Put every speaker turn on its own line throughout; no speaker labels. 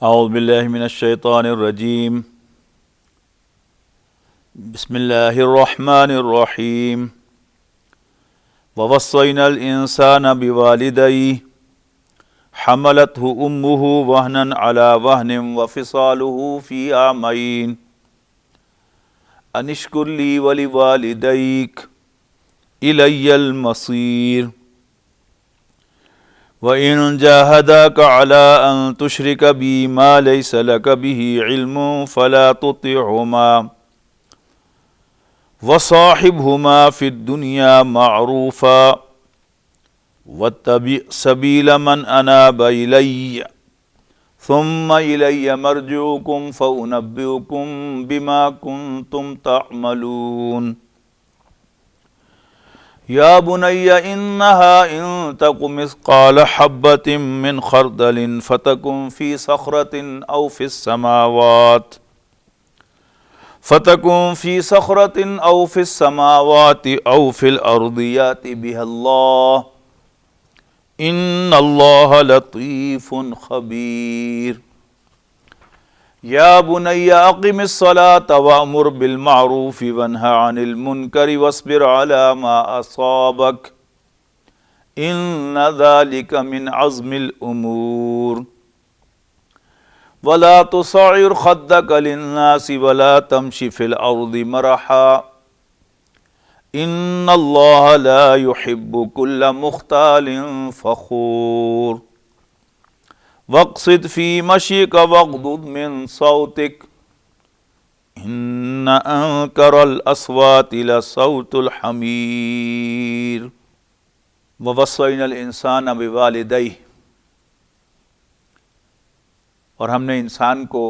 اعوذ باللہ من الشیطان الرجیم بسم اللہ الرحمن الرحیم ووصینا الانسان بوالدیہ حملته امہ وہنا علی وہن وفصالہ فی عامین ان اشکر لی ولوالدیک الی المصیر وَإِن جَاهَدَاكَ عَلَىٰ أَن تُشْرِكَ بِي مَا لَيْسَ لَكَ بِهِ عِلْمٌ فَلَا تُطِعْهُمَا وَصَاحِبْهُمَا فِي الدُّنْيَا مَعْرُوفًا وَاتَّبِعْ سَبِيلَ مَنْ أَنَابَ إِلَيَّ ثُمَّ إِلَيَّ مَرْجِعُكُمْ فَأُنَبِّئُكُمْ بِمَا كُنتُمْ تَعْمَلُونَ یا بنی انہا ان تک مثقال حبۃ من خردل فتکن فی صخرۃ او فی السماوات او فی الارض یأت بها اللہ ان اللہ لطیف خبیر یا بنی اقم الصلاة وأمر بالمعروف وانہ عن المنکر واصبر علی ما اصابک ان ذلک من عزم الامور ولا تصعر خدک للناس ولا تمش فی الارض مرحا ان اللہ لا يحب كل مختال فخور وَاقْصِدْ فِي مَشْيِكَ وَاغْضُضْ مِنْ صَوْتِكَ إِنَّ أَنْكَرَ الْأَصْوَاتِ لَصَوْتُ الْحَمِيرِ وَوَصَّيْنَا الْإِنسَانَ بِوَالِدَيْهِ، اور ہم نے انسان کو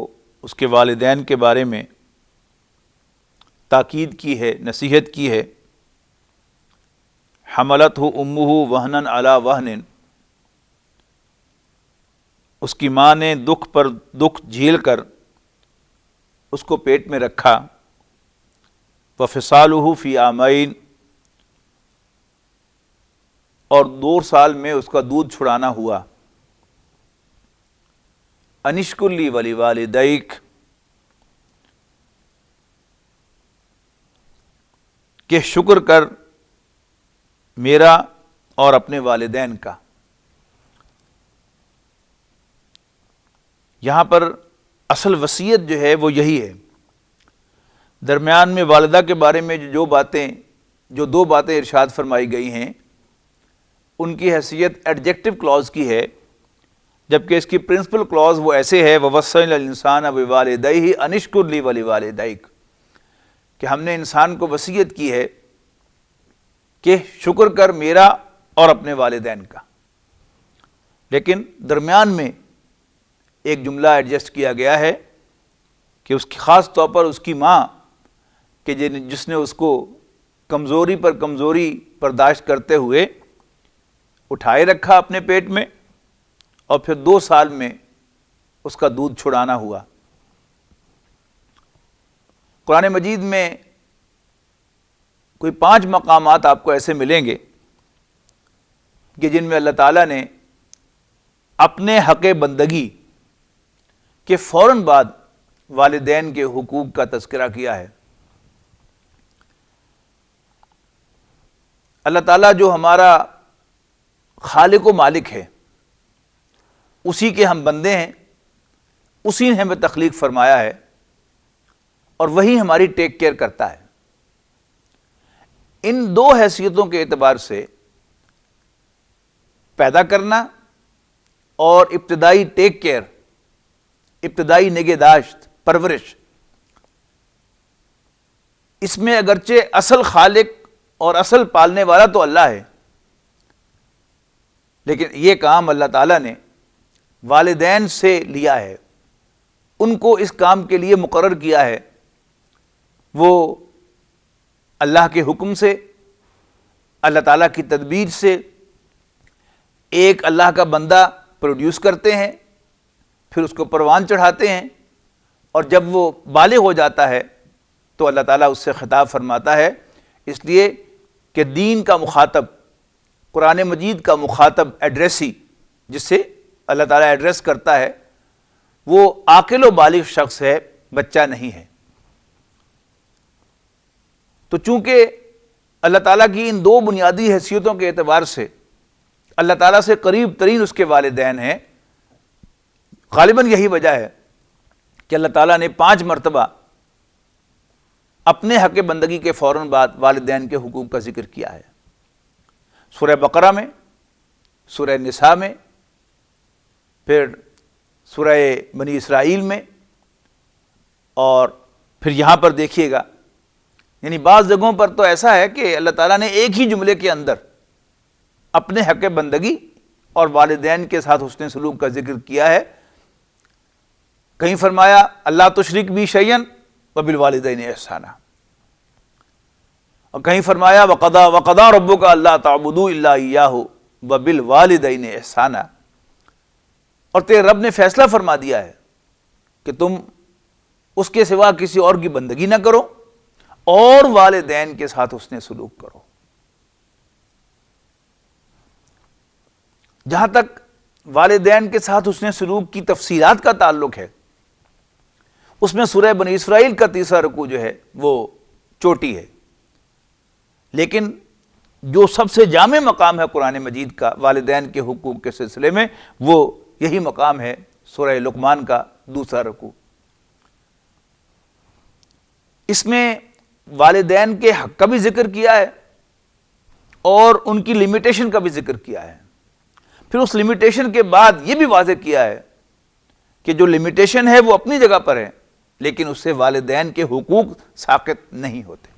اس کے والدین کے بارے میں تاکید کی ہے، نصیحت کی ہے۔ حملتہ امہ وہنا علی وہن، اس کی ماں نے دکھ پر دکھ جھیل کر اس کو پیٹ میں رکھا۔ وفصالہ فی عامین، اور 2 سال میں اس کا دودھ چھڑانا ہوا۔ ان اشکر لی ولوالدیک، کہ شکر کر میرا اور اپنے والدین کا۔ یہاں پر اصل وصیت جو ہے وہ یہی ہے۔ درمیان میں والدہ کے بارے میں جو 2 باتیں ارشاد فرمائی گئی ہیں، ان کی حیثیت ایڈجیکٹو کلاز کی ہے، جبکہ اس کی پرنسپل کلاز وہ ایسے ہے وَوَصَّيْنَا الْإِنسَانَ بِوَالِدَيْهِ أَنِ اشْكُرْ لِي وَلِوَالِدَيْكَ، کہ ہم نے انسان کو وصیت کی ہے کہ شکر کر میرا اور اپنے والدین کا۔ لیکن درمیان میں ایک جملہ ایڈجسٹ کیا گیا ہے کہ اس کی خاص طور پر اس کی ماں کہ جس نے اس کو کمزوری پر کمزوری برداشت کرتے ہوئے اٹھائے رکھا اپنے پیٹ میں، اور پھر 2 سال میں اس کا دودھ چھڑانا ہوا۔ قرآن مجید میں کوئی 5 مقامات آپ کو ایسے ملیں گے کہ جن میں اللہ تعالیٰ نے اپنے حق بندگی کہ فوراً بعد والدین کے حقوق کا تذکرہ کیا ہے۔ اللہ تعالیٰ جو ہمارا خالق و مالک ہے، اسی کے ہم بندے ہیں، اسی نے ہمیں تخلیق فرمایا ہے، اور وہی ہماری ٹیک کیئر کرتا ہے۔ ان 2 حیثیتوں کے اعتبار سے پیدا کرنا اور ابتدائی ٹیک کیئر، ابتدائی نگہداشت، پرورش، اس میں اگرچہ اصل خالق اور اصل پالنے والا تو اللہ ہے، لیکن یہ کام اللہ تعالیٰ نے والدین سے لیا ہے، ان کو اس کام کے لیے مقرر کیا ہے۔ وہ اللہ کے حکم سے، اللہ تعالیٰ کی تدبیر سے ایک اللہ کا بندہ پروڈیوس کرتے ہیں، پھر اس کو پروان چڑھاتے ہیں، اور جب وہ بالغ ہو جاتا ہے تو اللہ تعالیٰ اس سے خطاب فرماتا ہے، اس لیے کہ دین کا مخاطب، قرآن مجید کا مخاطب ایڈریسی، جس سے اللہ تعالیٰ ایڈریس کرتا ہے، وہ عاقل و بالغ شخص ہے، بچہ نہیں ہے۔ تو چونکہ اللہ تعالیٰ کی ان دو بنیادی حیثیتوں کے اعتبار سے اللہ تعالیٰ سے قریب ترین اس کے والدین ہیں، غالباً یہی وجہ ہے کہ اللہ تعالیٰ نے 5 مرتبہ اپنے حق بندگی کے فوراً بعد والدین کے حقوق کا ذکر کیا ہے۔ سورہ بقرہ میں، سورہ نساء میں، پھر سورہ بنی اسرائیل میں، اور پھر یہاں پر دیکھیے گا، یعنی بعض جگہوں پر تو ایسا ہے کہ اللہ تعالیٰ نے ایک ہی جملے کے اندر اپنے حق بندگی اور والدین کے ساتھ حسن سلوک کا ذکر کیا ہے۔ کہیں فرمایا اللہ تشرک بی شیئا وبالوالدین احسانا، اور کہیں فرمایا وقضى ربک الا تعبدوا الا ایاہ وبالوالدین احسانا، اور تیرے رب نے فیصلہ فرما دیا ہے کہ تم اس کے سوا کسی اور کی بندگی نہ کرو اور والدین کے ساتھ حسن سلوک کرو۔ جہاں تک والدین کے ساتھ حسن سلوک کی تفصیلات کا تعلق ہے، اس میں سورہ بنی اسرائیل کا 3واں رکوع جو ہے وہ چوٹی ہے، لیکن جو سب سے جامع مقام ہے قرآن مجید کا والدین کے حقوق کے سلسلے میں، وہ یہی مقام ہے سورہ لقمان کا 2واں رکوع۔ اس میں والدین کے حق کا بھی ذکر کیا ہے اور ان کی لمیٹیشن کا بھی ذکر کیا ہے۔ پھر اس لمیٹیشن کے بعد یہ بھی واضح کیا ہے کہ جو لمیٹیشن ہے وہ اپنی جگہ پر ہے، لیکن اس سے والدین کے حقوق ساقط نہیں ہوتے۔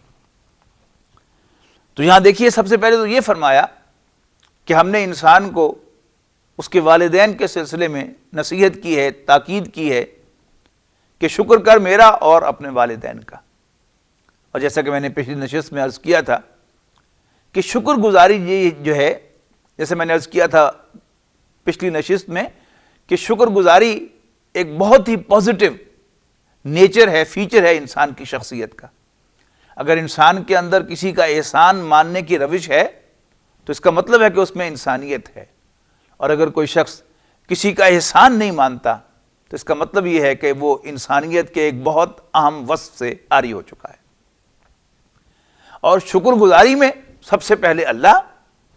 تو یہاں دیکھیے، سب سے پہلے تو یہ فرمایا کہ ہم نے انسان کو اس کے والدین کے سلسلے میں نصیحت کی ہے، تاکید کی ہے کہ شکر کر میرا اور اپنے والدین کا۔ اور جیسا کہ میں نے پچھلی نشست میں عرض کیا تھا کہ شکر گزاری یہ جو ہے، جیسے میں نے عرض کیا تھا پچھلی نشست میں کہ شکر گزاری ایک بہت ہی پازیٹیو نیچر ہے، فیچر ہے انسان کی شخصیت کا۔ اگر انسان کے اندر کسی کا احسان ماننے کی روش ہے تو اس کا مطلب ہے کہ اس میں انسانیت ہے، اور اگر کوئی شخص کسی کا احسان نہیں مانتا تو اس کا مطلب یہ ہے کہ وہ انسانیت کے ایک بہت اہم وصف سے عاری ہو چکا ہے۔ اور شکر گزاری میں سب سے پہلے اللہ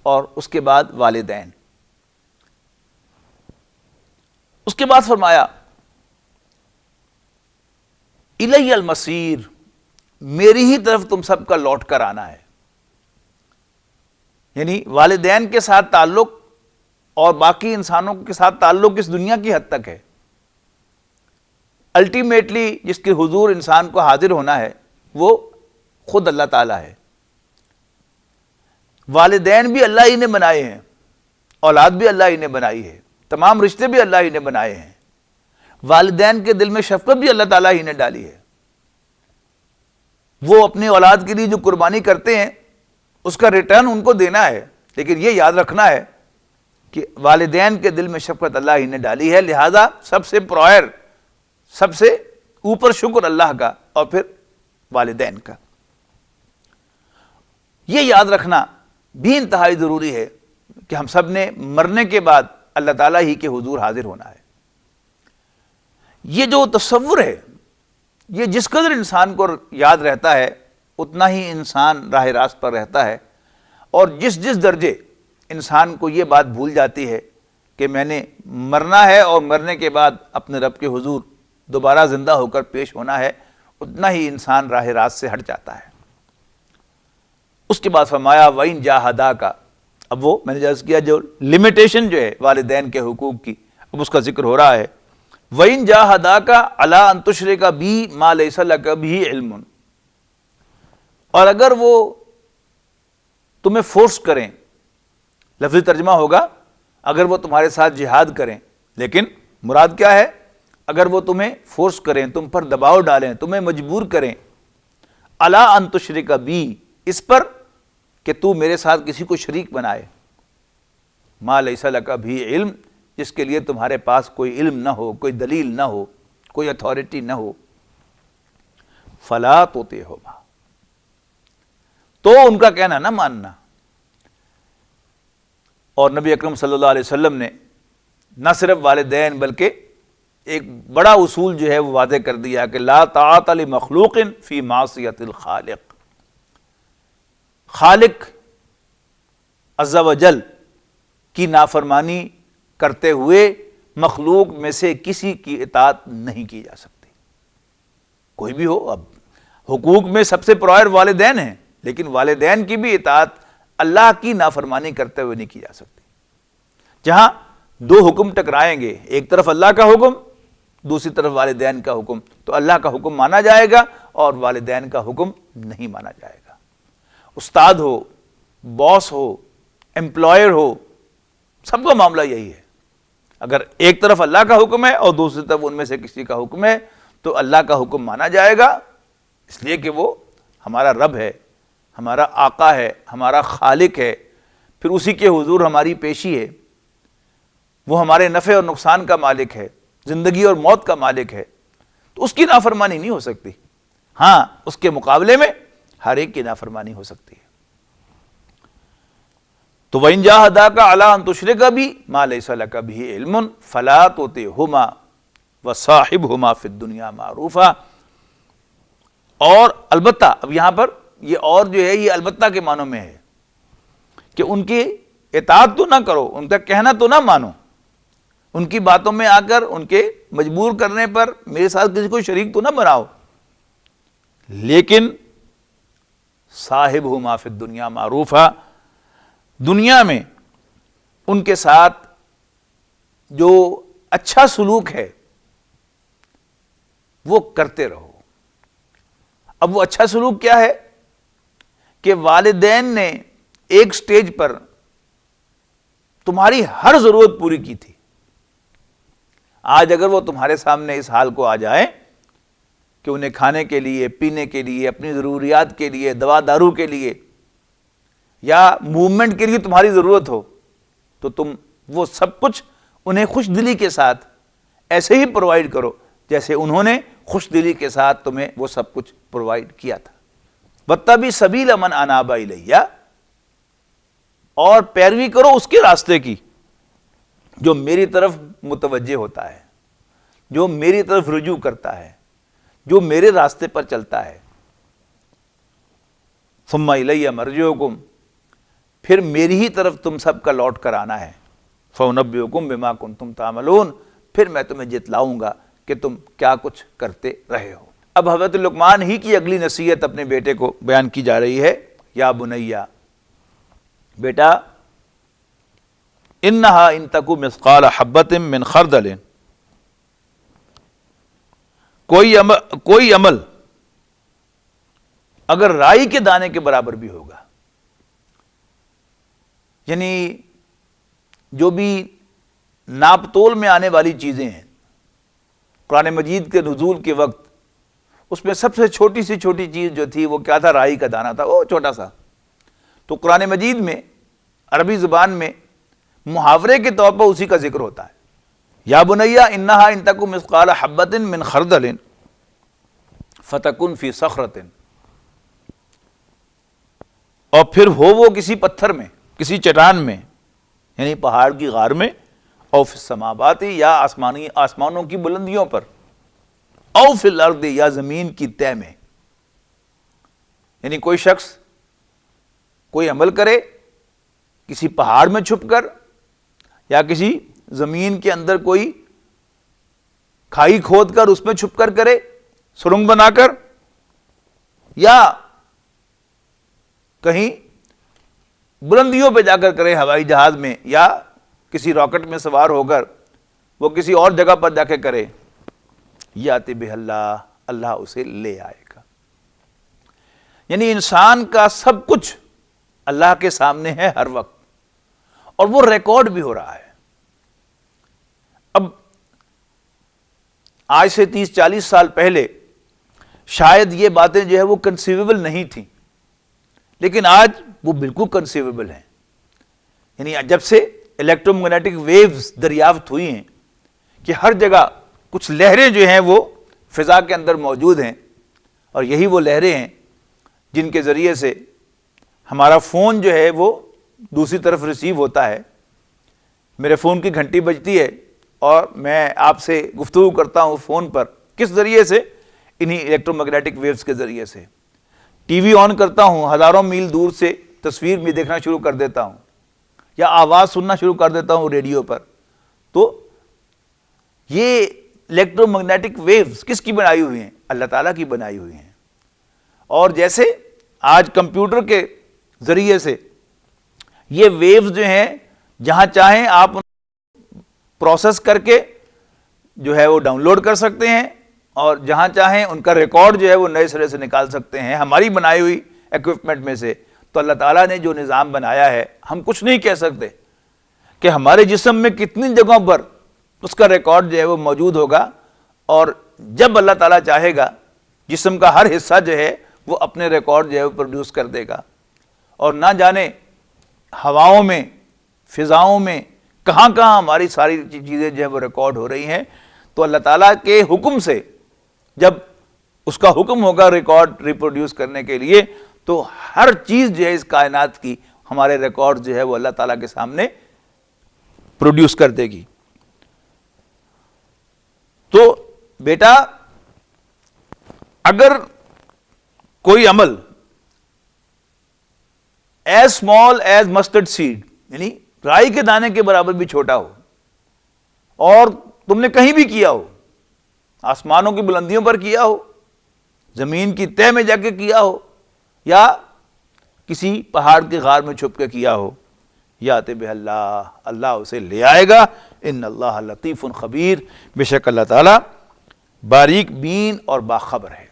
اور اس کے بعد والدین۔ اس کے بعد فرمایا الی المصیر، میری ہی طرف تم سب کا لوٹ کر آنا ہے۔ یعنی والدین کے ساتھ تعلق اور باقی انسانوں کے ساتھ تعلق اس دنیا کی حد تک ہے، الٹیمیٹلی جس کے حضور انسان کو حاضر ہونا ہے وہ خود اللہ تعالیٰ ہے۔ والدین بھی اللہ ہی نے بنائے ہیں، اولاد بھی اللہ ہی نے بنائی ہے، تمام رشتے بھی اللہ ہی نے بنائے ہیں، والدین کے دل میں شفقت بھی اللہ تعالیٰ ہی نے ڈالی ہے۔ وہ اپنی اولاد کے لیے جو قربانی کرتے ہیں اس کا ریٹرن ان کو دینا ہے، لیکن یہ یاد رکھنا ہے کہ والدین کے دل میں شفقت اللہ ہی نے ڈالی ہے، لہذا سب سے پرائر، سب سے اوپر شکر اللہ کا اور پھر والدین کا۔ یہ یاد رکھنا بھی انتہائی ضروری ہے کہ ہم سب نے مرنے کے بعد اللہ تعالیٰ ہی کے حضور حاضر ہونا ہے۔ یہ جو تصور ہے، یہ جس قدر انسان کو یاد رہتا ہے اتنا ہی انسان راہ راست پر رہتا ہے، اور جس درجے انسان کو یہ بات بھول جاتی ہے کہ میں نے مرنا ہے اور مرنے کے بعد اپنے رب کے حضور دوبارہ زندہ ہو کر پیش ہونا ہے، اتنا ہی انسان راہ راست سے ہٹ جاتا ہے۔ اس کے بعد فرمایا وَإِن جَاهَدَاكَ، اب وہ میں نے عرض کیا جو لمیٹیشن جو ہے والدین کے حقوق کی، اب اس کا ذکر ہو رہا ہے۔ وَإِن جَاهَدَاكَ عَلَىٰ أَن تُشْرِكَ بِي مَا لَيْسَ لَكَ بِهِ عِلْمٌ، اور اگر وہ تمہیں فورس کریں، لفظی ترجمہ ہوگا اگر وہ تمہارے ساتھ جہاد کریں، لیکن مراد کیا ہے؟ اگر وہ تمہیں فورس کریں، تم پر دباؤ ڈالیں، تمہیں مجبور کریں، عَلَىٰ أَن تُشْرِكَ بِي، اس پر کہ تو میرے ساتھ کسی کو شریک بنائے، مَا لَيْسَ لَكَ بِهِ عِلْم، جس کے لیے تمہارے پاس کوئی علم نہ ہو، کوئی دلیل نہ ہو، کوئی اتھارٹی نہ ہو، فَلَا تُطِعْهُمَا، تو ان کا کہنا نہ ماننا۔ اور نبی اکرم صلی اللہ علیہ وسلم نے نہ صرف والدین بلکہ ایک بڑا اصول جو ہے وہ واضح کر دیا کہ لا طاعت لمخلوق فی معصیت الخالق، خالق عز و جل کی نافرمانی کرتے ہوئے مخلوق میں سے کسی کی اطاعت نہیں کی جا سکتی، کوئی بھی ہو۔ اب حقوق میں سب سے پرائر والدین ہیں، لیکن والدین کی بھی اطاعت اللہ کی نافرمانی کرتے ہوئے نہیں کی جا سکتی۔ جہاں دو حکم ٹکرائیں گے، ایک طرف اللہ کا حکم، دوسری طرف والدین کا حکم، تو اللہ کا حکم مانا جائے گا اور والدین کا حکم نہیں مانا جائے گا۔ استاد ہو، باس ہو، امپلائر ہو، سب کا معاملہ یہی ہے۔ اگر ایک طرف اللہ کا حکم ہے اور دوسری طرف ان میں سے کسی کا حکم ہے تو اللہ کا حکم مانا جائے گا، اس لیے کہ وہ ہمارا رب ہے، ہمارا آقا ہے، ہمارا خالق ہے، پھر اسی کے حضور ہماری پیشی ہے، وہ ہمارے نفع اور نقصان کا مالک ہے، زندگی اور موت کا مالک ہے، تو اس کی نافرمانی نہیں ہو سکتی۔ ہاں، اس کے مقابلے میں ہر ایک کی نافرمانی ہو سکتی ہے۔ تو وَإِن جَاهَدَاكَ عَلَىٰ أَن تُشْرِكَ بِي مَا لَيْسَ لَكَ بِهِ عِلْمٌ فَلَا تُطِعْهُمَا وَصَاحِبْهُمَا فِي الدُّنْيَا مَعْرُوفًا۔ اور البتہ، اب یہاں پر یہ اور جو ہے یہ البتہ کے معنوں میں ہے کہ ان کی اطاعت تو نہ کرو، ان کا کہنا تو نہ مانو، ان کی باتوں میں آ کر ان کے مجبور کرنے پر میرے ساتھ کسی کو شریک تو نہ بناؤ، لیکن صاحبہما فی الدنیا معروفا، دنیا میں ان کے ساتھ جو اچھا سلوک ہے وہ کرتے رہو۔ اب وہ اچھا سلوک کیا ہے کہ والدین نے ایک سٹیج پر تمہاری ہر ضرورت پوری کی تھی، آج اگر وہ تمہارے سامنے اس حال کو آ جائیں کہ انہیں کھانے کے لیے، پینے کے لیے، اپنی ضروریات کے لیے، دوا دارو کے لیے یا موومنٹ کے لیے تمہاری ضرورت ہو، تو تم وہ سب کچھ انہیں خوش دلی کے ساتھ ایسے ہی پرووائڈ کرو جیسے انہوں نے خوش دلی کے ساتھ تمہیں وہ سب کچھ پرووائڈ کیا تھا۔ وَاتَّبِعْ سَبِيلَ مَنْ أَنَابَ إِلَيَّ، اور پیروی کرو اس کے راستے کی جو میری طرف متوجہ ہوتا ہے، جو میری طرف رجوع کرتا ہے، جو میرے راستے پر چلتا ہے۔ ثُمَّ إِلَيَّ مَرْجِعُكُمْ، پھر میری ہی طرف تم سب کا لوٹ کر آنا ہے۔ فَأُنَبِّئُكُم بِمَا كُنتُمْ تَعْمَلُونَ، پھر میں تمہیں جتلاؤں گا کہ تم کیا کچھ کرتے رہے ہو۔ اب حضرت لقمان ہی کی اگلی نصیحت اپنے بیٹے کو بیان کی جا رہی ہے، یا بنیا، بیٹا، انہا ان تکو مثقال حبۃ من خردل، کوئی عمل اگر رائی کے دانے کے برابر بھی ہوگا، یعنی جو بھی ناپ تول میں آنے والی چیزیں ہیں، قرآن مجید کے نزول کے وقت اس میں سب سے چھوٹی سی چھوٹی چیز جو تھی وہ کیا تھا؟ رائی کا دانہ تھا، وہ چھوٹا سا۔ تو قرآن مجید میں عربی زبان میں محاورے کے طور پر اسی کا ذکر ہوتا ہے، یا بنیا انہا ان تکو مثقال حبۃ من خردل فتکن فی صخرۃ، اور پھر ہو وہ کسی پتھر میں، کسی چٹان میں، یعنی پہاڑ کی غار میں، او فی السماوات، یا آسمانوں کی بلندیوں پر، او فی الارض، یا زمین کی تہ میں۔ یعنی کوئی شخص کوئی عمل کرے کسی پہاڑ میں چھپ کر، یا کسی زمین کے اندر کوئی کھائی کھود کر اس میں چھپ کر کرے، سرنگ بنا کر، یا کہیں بلندیوں پہ جا کر کرے، ہوائی جہاز میں، یا کسی راکٹ میں سوار ہو کر وہ کسی اور جگہ پر جا کے کرے، یاتی بہ اللہ، اللہ اسے لے آئے گا۔ یعنی انسان کا سب کچھ اللہ کے سامنے ہے ہر وقت، اور وہ ریکارڈ بھی ہو رہا ہے۔ اب آج سے 30-40 سال پہلے شاید یہ باتیں جو ہے وہ کنسیویبل نہیں تھیں، لیکن آج وہ بالکل کنسیویبل ہیں۔ یعنی جب سے الیکٹرو میگنیٹک ویوز دریافت ہوئی ہیں کہ ہر جگہ کچھ لہریں جو ہیں وہ فضا کے اندر موجود ہیں، اور یہی وہ لہریں ہیں جن کے ذریعے سے ہمارا فون جو ہے وہ دوسری طرف ریسیو ہوتا ہے۔ میرے فون کی گھنٹی بجتی ہے اور میں آپ سے گفتگو کرتا ہوں فون پر، کس ذریعے سے؟ انہی الیکٹرو میگنیٹک ویوز کے ذریعے سے۔ ٹی وی آن کرتا ہوں، ہزاروں میل دور سے تصویر بھی دیکھنا شروع کر دیتا ہوں، یا آواز سننا شروع کر دیتا ہوں ریڈیو پر۔ تو یہ الیکٹرو میگنیٹک ویوز کس کی بنائی ہوئی ہیں؟ اللہ تعالیٰ کی بنائی ہوئی ہیں۔ اور جیسے آج کمپیوٹر کے ذریعے سے یہ ویوز جو ہیں جہاں چاہیں آپ پروسیس کر کے جو ہے وہ ڈاؤن لوڈ کر سکتے ہیں، اور جہاں چاہیں ان کا ریکارڈ جو ہے وہ نئے سرے سے نکال سکتے ہیں ہماری بنائی ہوئی ایکوپمنٹ میں سے۔ تو اللہ تعالیٰ نے جو نظام بنایا ہے، ہم کچھ نہیں کہہ سکتے کہ ہمارے جسم میں کتنی جگہوں پر اس کا ریکارڈ جو ہے وہ موجود ہوگا، اور جب اللہ تعالیٰ چاہے گا جسم کا ہر حصہ جو ہے وہ اپنے ریکارڈ جو ہے وہ پروڈیوس کر دے گا۔ اور نہ جانے ہواؤں میں، فضاؤں میں کہاں کہاں ہماری ساری چیزیں جو ہے وہ ریکارڈ ہو رہی ہیں۔ تو اللہ تعالیٰ کے حکم سے جب اس کا حکم ہوگا ریکارڈ ریپروڈیوس کرنے کے لیے، تو ہر چیز جو ہے اس کائنات کی ہمارے ریکارڈ جو ہے وہ اللہ تعالیٰ کے سامنے پروڈیوس کر دے گی۔ تو بیٹا اگر کوئی عمل as small as mustard seed, یعنی رائی کے دانے کے برابر بھی چھوٹا ہو، اور تم نے کہیں بھی کیا ہو، آسمانوں کی بلندیوں پر کیا ہو، زمین کی تہ میں جا کے کیا ہو، یا کسی پہاڑ کے غار میں چھپ کے کیا ہو، یات بہ اللہ، اللہ اسے لے آئے گا۔ ان اللہ لطیف خبیر، بے شک اللہ تعالیٰ باریک بین اور باخبر ہے۔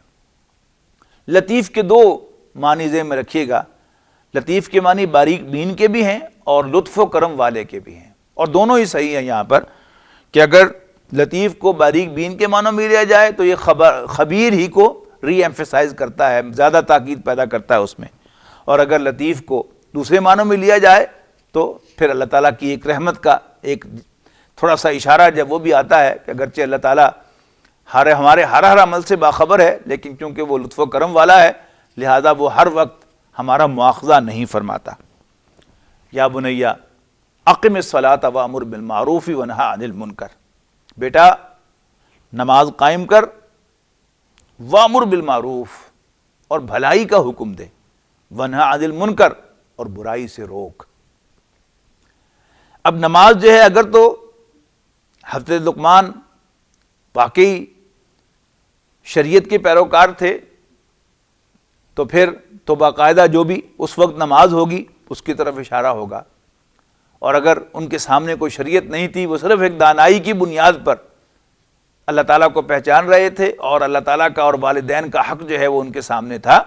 لطیف کے دو معنی ذہن میں رکھیے گا، لطیف کے معنی باریک بین کے بھی ہیں اور لطف و کرم والے کے بھی ہیں، اور دونوں ہی صحیح ہیں یہاں پر، کہ اگر لطیف کو باریک بین کے معنوں میں لیا جائے تو یہ خبیر ہی کو ری ایمفیسائز کرتا ہے، زیادہ تاکید پیدا کرتا ہے اس میں، اور اگر لطیف کو دوسرے معنوں میں لیا جائے تو پھر اللہ تعالیٰ کی ایک رحمت کا ایک تھوڑا سا اشارہ جب وہ بھی آتا ہے کہ اگرچہ اللہ تعالیٰ ہمارے ہر عمل سے باخبر ہے، لیکن کیونکہ وہ لطف و کرم والا ہے لہذا وہ ہر وقت ہمارا مواخذہ نہیں فرماتا۔ یا بنیا اقم الصلاۃ وامر بالمعروف ونہی عن المنکر، بیٹا نماز قائم کر، وامر بالمعروف اور بھلائی کا حکم دے، ونہی عن المنکر اور برائی سے روک۔ اب نماز جو ہے، اگر تو حضرت لقمان واقعی شریعت کے پیروکار تھے تو پھر تو باقاعدہ جو بھی اس وقت نماز ہوگی اس کی طرف اشارہ ہوگا، اور اگر ان کے سامنے کوئی شریعت نہیں تھی، وہ صرف ایک دانائی کی بنیاد پر اللہ تعالیٰ کو پہچان رہے تھے اور اللہ تعالیٰ کا اور والدین کا حق جو ہے وہ ان کے سامنے تھا،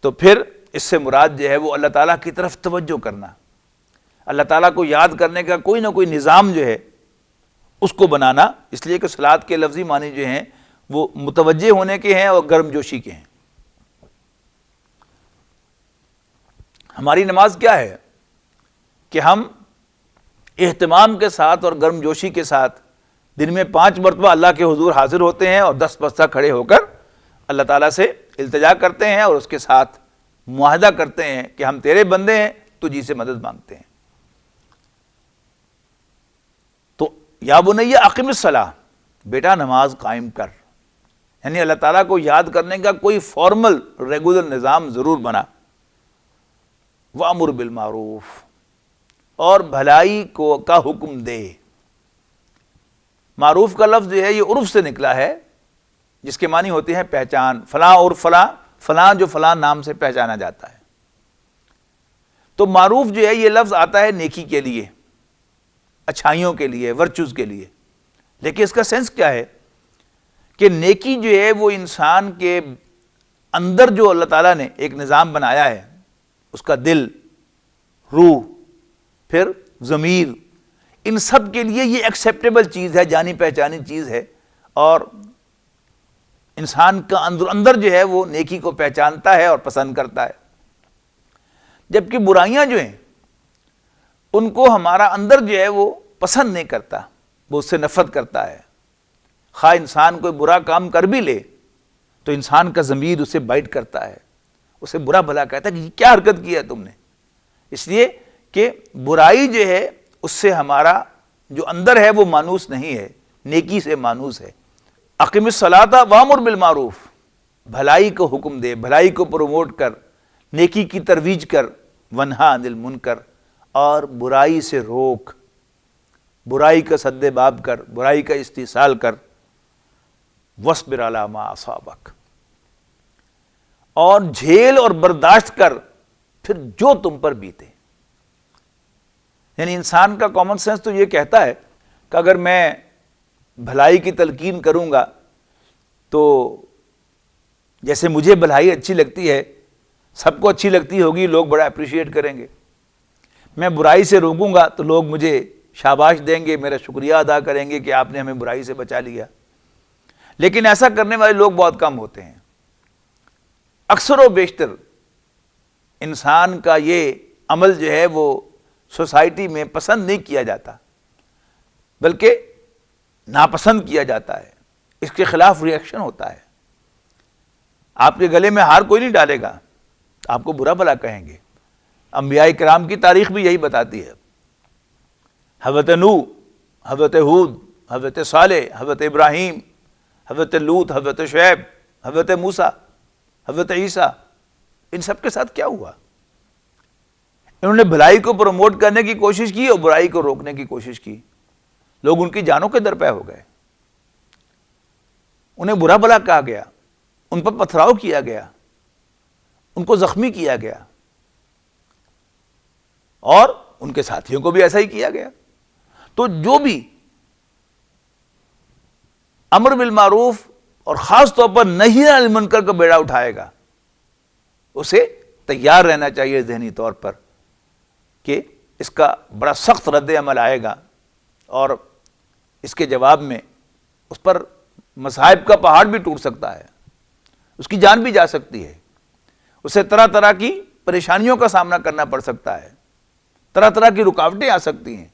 تو پھر اس سے مراد جو ہے وہ اللہ تعالیٰ کی طرف توجہ کرنا، اللہ تعالیٰ کو یاد کرنے کا کوئی نہ کوئی نظام جو ہے اس کو بنانا، اس لیے کہ صلاۃ کے لفظی معنی جو ہیں وہ متوجہ ہونے کے ہیں اور گرم جوشی کے ہیں۔ ہماری نماز کیا ہے کہ ہم اہتمام کے ساتھ اور گرم جوشی کے ساتھ دن میں 5 مرتبہ اللہ کے حضور حاضر ہوتے ہیں اور 10 بستہ کھڑے ہو کر اللہ تعالیٰ سے التجا کرتے ہیں اور اس کے ساتھ معاہدہ کرتے ہیں کہ ہم تیرے بندے ہیں، تجھی سے مدد مانگتے ہیں۔ تو یا بنی اقم الصلاۃ، بیٹا نماز قائم کر، یعنی اللہ تعالیٰ کو یاد کرنے کا کوئی فارمل ریگولر نظام ضرور بنا۔ وامر بالمعروف، اور بھلائی کا حکم دے۔ معروف کا لفظ جو ہے یہ عرف سے نکلا ہے، جس کے معنی ہوتے ہیں پہچان، فلاں اور فلاں، فلاں جو فلاں نام سے پہچانا جاتا ہے۔ تو معروف جو ہے یہ لفظ آتا ہے نیکی کے لیے، اچھائیوں کے لیے، ورچوز کے لیے، لیکن اس کا سینس کیا ہے کہ نیکی جو ہے وہ انسان کے اندر جو اللہ تعالیٰ نے ایک نظام بنایا ہے، اس کا دل، روح، پھر ضمیر، ان سب کے لیے یہ ایکسیپٹیبل چیز ہے، جانی پہچانی چیز ہے، اور انسان کا اندر جو ہے وہ نیکی کو پہچانتا ہے اور پسند کرتا ہے، جبکہ برائیاں جو ہیں ان کو ہمارا اندر جو ہے وہ پسند نہیں کرتا، وہ اس سے نفرت کرتا ہے۔ خواہ انسان کوئی برا کام کر بھی لے تو انسان کا ضمیر اسے بائٹ کرتا ہے، اسے برا بھلا کہتا ہے کہ یہ کیا حرکت کی ہے تم نے، اس لیے کہ برائی جو ہے اس سے ہمارا جو اندر ہے وہ مانوس نہیں ہے، نیکی سے مانوس ہے۔ اقم الصلاۃ وامر بالمعروف، بھلائی کو حکم دے، بھلائی کو پروموٹ کر، نیکی کی ترویج کر، ونہا عن المنکر، اور برائی سے روک، برائی کا سد باب کر، برائی کا استئصال کر، واصبر علی ما اصابک، اور جھیل اور برداشت کر پھر جو تم پر بیتے۔ یعنی انسان کا کامن سینس تو یہ کہتا ہے کہ اگر میں بھلائی کی تلقین کروں گا تو جیسے مجھے بھلائی اچھی لگتی ہے سب کو اچھی لگتی ہوگی، لوگ بڑا اپریشیٹ کریں گے۔ میں برائی سے روکوں گا تو لوگ مجھے شاباش دیں گے، میرا شکریہ ادا کریں گے کہ آپ نے ہمیں برائی سے بچا لیا۔ لیکن ایسا کرنے والے لوگ بہت کم ہوتے ہیں۔ اکثر و بیشتر انسان کا یہ عمل جو ہے وہ سوسائٹی میں پسند نہیں کیا جاتا، بلکہ ناپسند کیا جاتا ہے، اس کے خلاف ریئیکشن ہوتا ہے۔ آپ کے گلے میں ہار کوئی نہیں ڈالے گا، آپ کو برا بھلا کہیں گے۔ انبیاء کرام کی تاریخ بھی یہی بتاتی ہے۔ حضرت نوح، حضرت ہود، حضرت صالح، حضرت ابراہیم، حضرت لوط، حضرت شعیب، حضرت موسیٰ، حضرت عیسیٰ، ان سب کے ساتھ کیا ہوا؟ انہوں نے بھلائی کو پروموٹ کرنے کی کوشش کی اور برائی کو روکنے کی کوشش کی، لوگ ان کی جانوں کے درپے ہو گئے، انہیں برا بھلا کہا گیا، ان پر پتھراؤ کیا گیا، ان کو زخمی کیا گیا، اور ان کے ساتھیوں کو بھی ایسا ہی کیا گیا۔ تو جو بھی امر بالمعروف اور خاص طور پر نہی عن المنکر کا بیڑا اٹھائے گا، اسے تیار رہنا چاہیے ذہنی طور پر کہ اس کا بڑا سخت رد عمل آئے گا، اور اس کے جواب میں اس پر مصائب کا پہاڑ بھی ٹوٹ سکتا ہے، اس کی جان بھی جا سکتی ہے، اسے طرح طرح کی پریشانیوں کا سامنا کرنا پڑ سکتا ہے، طرح طرح کی رکاوٹیں آ سکتی ہیں۔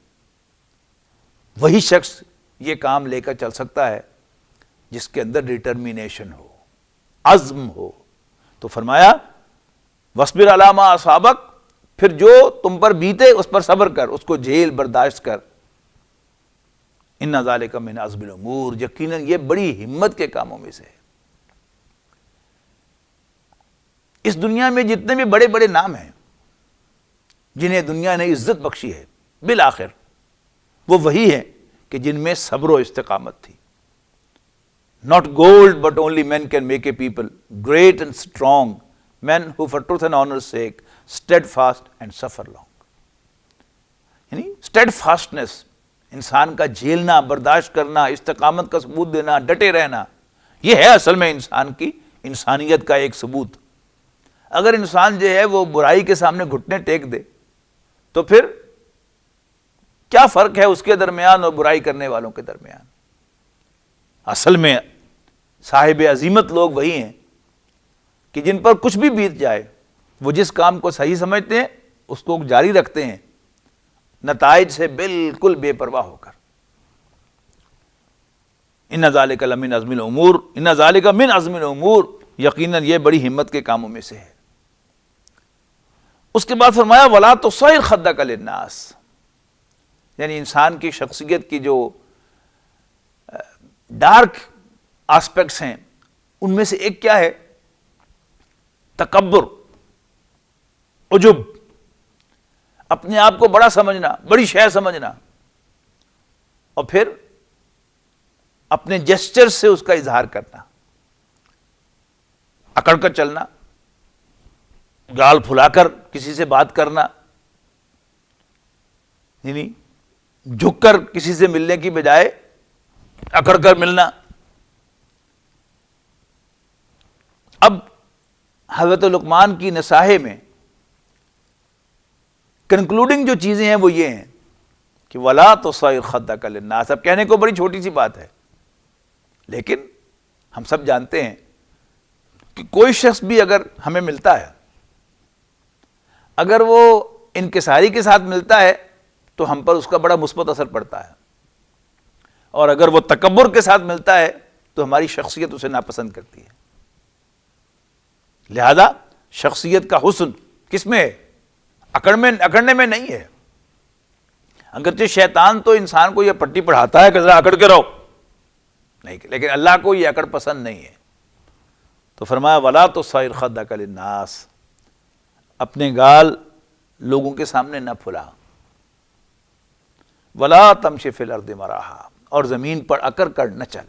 وہی شخص یہ کام لے کر چل سکتا ہے جس کے اندر ڈٹرمینیشن ہو، عزم ہو۔ تو فرمایا وَاصْبِرْ عَلَىٰ مَا أَصَابَكَ، پھر جو تم پر بیتے اس پر صبر کر، اس کو جھیل برداشت کر۔ إِنَّ ذَلِكَ مِنْ عَزْمِ الْأُمُورِ، یقیناً یہ بڑی ہمت کے کاموں میں سے ہے۔ اس دنیا میں جتنے بھی بڑے بڑے نام ہیں جنہیں دنیا نے عزت بخشی ہے، بالآخر وہ وہی ہیں کہ جن میں صبر و استقامت تھی۔ Not gold but only men can make a people great and strong, men who for truth and honor's sake steadfast and suffer long۔ یعنی steadfastness، انسان کا جھیلنا، برداشت کرنا، استقامت کا ثبوت دینا، ڈٹے رہنا، یہ ہے اصل میں انسان کی انسانیت کا ایک ثبوت۔ اگر انسان جو ہے وہ برائی کے سامنے گھٹنے ٹیک دے تو پھر کیا فرق ہے اس کے درمیان اور برائی کرنے والوں کے درمیان؟ اصل میں صاحب عزیمت لوگ وہی ہیں کہ جن پر کچھ بھی بیت جائے وہ جس کام کو صحیح سمجھتے ہیں اس کو جاری رکھتے ہیں، نتائج سے بالکل بے پرواہ ہو کر۔ ان ذالک لمن عزم الامور، ان ذالک من عزم الامور، یقیناً یہ بڑی ہمت کے کاموں میں سے ہے۔ اس کے بعد فرمایا ولا تصعر خدک للناس، یعنی انسان کی شخصیت کی جو ڈارک آسپیکٹس ہیں ان میں سے ایک کیا ہے؟ تکبر، عجب، اپنے آپ کو بڑا سمجھنا، بڑی شے سمجھنا، اور پھر اپنے جسچر سے اس کا اظہار کرنا، اکڑ کر چلنا، گال پھلا کر کسی سے بات کرنا، یعنی جھک کر کسی سے ملنے کی بجائے اکڑ کر ملنا۔ اب حضرت لقمان کی نصاحے میں کنکلوڈنگ جو چیزیں ہیں وہ یہ ہیں کہ وَلَا تُصَعِّرْ خَدَّكَ لِلنَّاسِ۔ اب کہنے کو بڑی چھوٹی سی بات ہے، لیکن ہم سب جانتے ہیں کہ کوئی شخص بھی اگر ہمیں ملتا ہے، اگر وہ انکساری کے ساتھ ملتا ہے تو ہم پر اس کا بڑا مثبت اثر پڑتا ہے، اور اگر وہ تکبر کے ساتھ ملتا ہے تو ہماری شخصیت اسے ناپسند کرتی ہے۔ لہذا شخصیت کا حسن کس میں ہے؟ اکڑنے میں نہیں ہے۔ اگرچہ شیطان تو انسان کو یہ پٹی پڑھاتا ہے کہ ذرا اکڑ کے رہو نہیں، لیکن اللہ کو یہ اکڑ پسند نہیں ہے. تو فرمایا وَلَا تُصَعِّرْ خَدَّكَ لِلنَّاسِ، اپنے گال لوگوں کے سامنے نہ پھلا. وَلَا تَمْشِ فِي الْأَرْضِ مَرَحًا، اور زمین پر اکڑ کر نہ چل.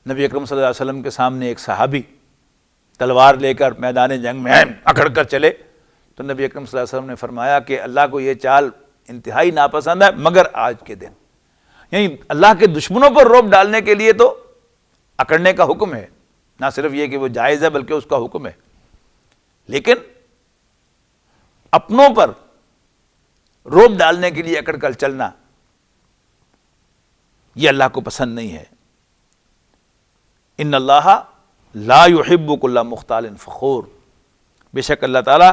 نبی اکرم صلی اللہ علیہ وسلم کے سامنے ایک صحابی تلوار لے کر میدان جنگ میں اکڑ کر چلے تو نبی اکرم صلی اللہ علیہ وسلم نے فرمایا کہ اللہ کو یہ چال انتہائی ناپسند ہے مگر آج کے دن. یعنی اللہ کے دشمنوں پر رعب ڈالنے کے لیے تو اکڑنے کا حکم ہے، نہ صرف یہ کہ وہ جائز ہے بلکہ اس کا حکم ہے، لیکن اپنوں پر رعب ڈالنے کے لیے اکڑ کر چلنا یہ اللہ کو پسند نہیں ہے. ان اللہ لا يحب كل مختال فخور، بے شک اللہ تعالیٰ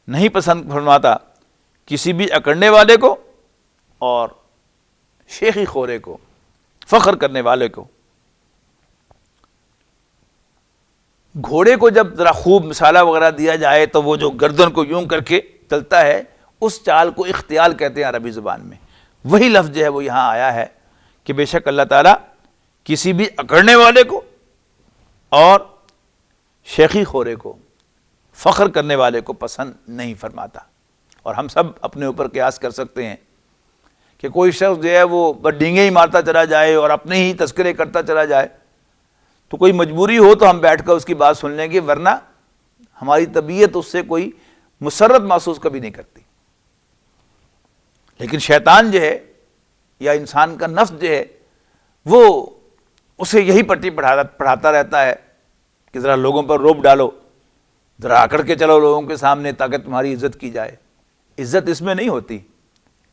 نہیں پسند فرماتا کسی بھی اکڑنے والے کو اور شیخی خورے کو، فخر کرنے والے کو. گھوڑے کو جب ذرا خوب مسالہ وغیرہ دیا جائے تو وہ جو گردن کو یوں کر کے چلتا ہے اس چال کو اختیال کہتے ہیں عربی زبان میں. وہی لفظ جو ہے وہ یہاں آیا ہے کہ بے شک اللہ تعالیٰ کسی بھی اکڑنے والے کو اور شیخی خورے کو، فخر کرنے والے کو پسند نہیں فرماتا. اور ہم سب اپنے اوپر قیاس کر سکتے ہیں کہ کوئی شخص جو ہے وہ ڈینگے ہی مارتا چلا جائے اور اپنے ہی تذکرے کرتا چلا جائے تو کوئی مجبوری ہو تو ہم بیٹھ کر اس کی بات سن لیں گے، ورنہ ہماری طبیعت اس سے کوئی مسرت محسوس کبھی نہیں کرتی. لیکن شیطان جو ہے یا انسان کا نفس جو ہے وہ اسے یہی پٹی پڑھاتا رہتا ہے کہ ذرا لوگوں پر رعب ڈالو، ذرا اکڑ کے چلو لوگوں کے سامنے تاکہ تمہاری عزت کی جائے. عزت اس میں نہیں ہوتی،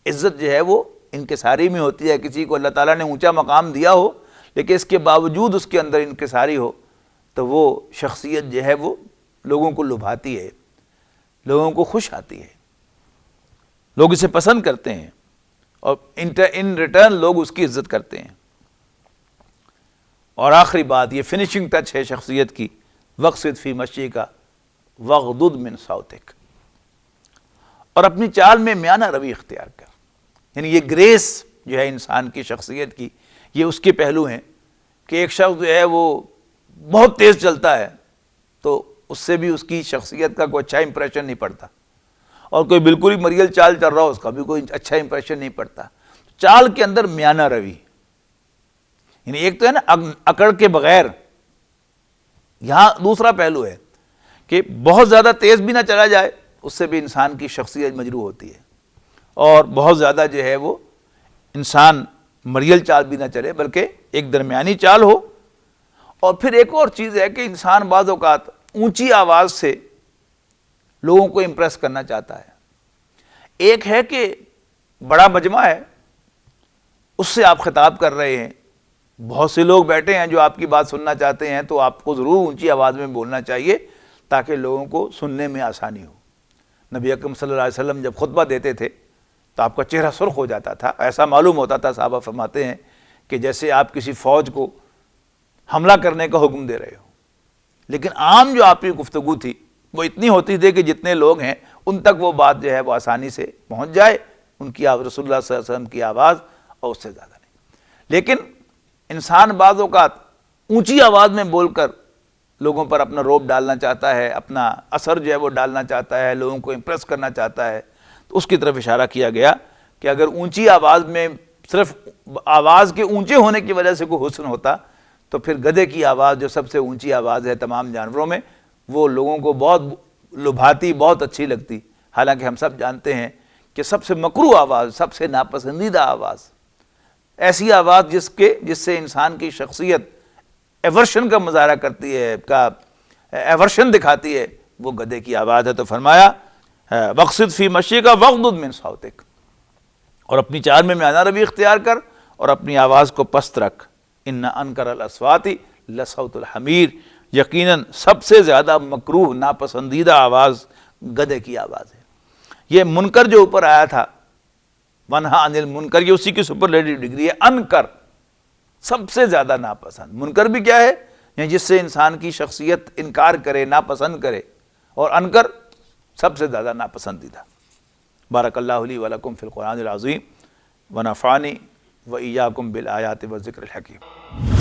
عزت جو ہے وہ انکساری میں ہوتی ہے. کسی کو اللہ تعالیٰ نے اونچا مقام دیا ہو لیکن اس کے باوجود اس کے اندر انکساری ہو تو وہ شخصیت جو ہے وہ لوگوں کو لبھاتی ہے، لوگوں کو خوش آتی ہے، لوگ اسے پسند کرتے ہیں اور ان ریٹرن لوگ اس کی عزت کرتے ہیں. اور آخری بات، یہ فنیشنگ ٹچ ہے شخصیت کی، وقصد فی مشی کا وغضض من صوتک، اور اپنی چال میں میانہ روی اختیار کر. یعنی یہ گریس جو ہے انسان کی شخصیت کی، یہ اس کے پہلو ہیں کہ ایک شخص جو ہے وہ بہت تیز چلتا ہے تو اس سے بھی اس کی شخصیت کا کوئی اچھا امپریشن نہیں پڑتا، اور کوئی بالکل ہی مریل چال چل رہا ہو اس کا بھی کوئی اچھا امپریشن نہیں پڑتا. چال کے اندر میانہ روی، یعنی ایک تو ہے نا اکڑ کے بغیر، یہاں دوسرا پہلو ہے کہ بہت زیادہ تیز بھی نہ چلا جائے، اس سے بھی انسان کی شخصیت مجروح ہوتی ہے، اور بہت زیادہ جو ہے وہ انسان مریل چال بھی نہ چلے بلکہ ایک درمیانی چال ہو. اور پھر ایک اور چیز ہے کہ انسان بعض اوقات اونچی آواز سے لوگوں کو امپریس کرنا چاہتا ہے. ایک ہے کہ بڑا مجمع ہے، اس سے آپ خطاب کر رہے ہیں، بہت سے لوگ بیٹھے ہیں جو آپ کی بات سننا چاہتے ہیں، تو آپ کو ضرور اونچی آواز میں بولنا چاہیے تاکہ لوگوں کو سننے میں آسانی ہو. نبی اکرم صلی اللہ علیہ وسلم جب خطبہ دیتے تھے تو آپ کا چہرہ سرخ ہو جاتا تھا، ایسا معلوم ہوتا تھا، صحابہ فرماتے ہیں کہ جیسے آپ کسی فوج کو حملہ کرنے کا حکم دے رہے ہو. لیکن عام جو آپ کی گفتگو تھی وہ اتنی ہوتی تھی کہ جتنے لوگ ہیں ان تک وہ بات جو ہے وہ آسانی سے پہنچ جائے، ان کی رسول اللہ صلی اللہ علیہ وسلم کی آواز، اور اس سے زیادہ نہیں. لیکن انسان بعض اوقات اونچی آواز میں بول کر لوگوں پر اپنا رعب ڈالنا چاہتا ہے، اپنا اثر جو ہے وہ ڈالنا چاہتا ہے، لوگوں کو امپریس کرنا چاہتا ہے. تو اس کی طرف اشارہ کیا گیا کہ اگر اونچی آواز میں صرف آواز کے اونچے ہونے کی وجہ سے کوئی حسن ہوتا تو پھر گدھے کی آواز جو سب سے اونچی آواز ہے تمام جانوروں میں، وہ لوگوں کو بہت لبھاتی، بہت اچھی لگتی. حالانکہ ہم سب جانتے ہیں کہ سب سے مکروہ آواز، سب سے ناپسندیدہ آواز، ایسی آواز جس سے انسان کی شخصیت ایورشن کا مظاہرہ کرتی ہے، ایورشن دکھاتی ہے، وہ گدھے کی آواز ہے. تو فرمایا وقصد فی مشیک وغضض من صوتک، اور اپنی چال میں میانہ روی اختیار کر اور اپنی آواز کو پست رکھ. ان انکر الاصوات لصوت الحمیر، یقیناً سب سے زیادہ مکروہ، ناپسندیدہ آواز گدھے کی آواز ہے. یہ منکر جو اوپر آیا تھا، ونہا عن المنکر، یہ اسی کی سپرلیٹو ڈگری ہے. انکر سب سے زیادہ ناپسند. منکر بھی کیا ہے؟ یعنی جس سے انسان کی شخصیت انکار کرے، ناپسند کرے، اور انکر سب سے زیادہ ناپسندیدہ. بارک اللہ لی ولکم فی القرآن العظیم ونفعنی وإیاکم بالآیات والذکر الحکیم۔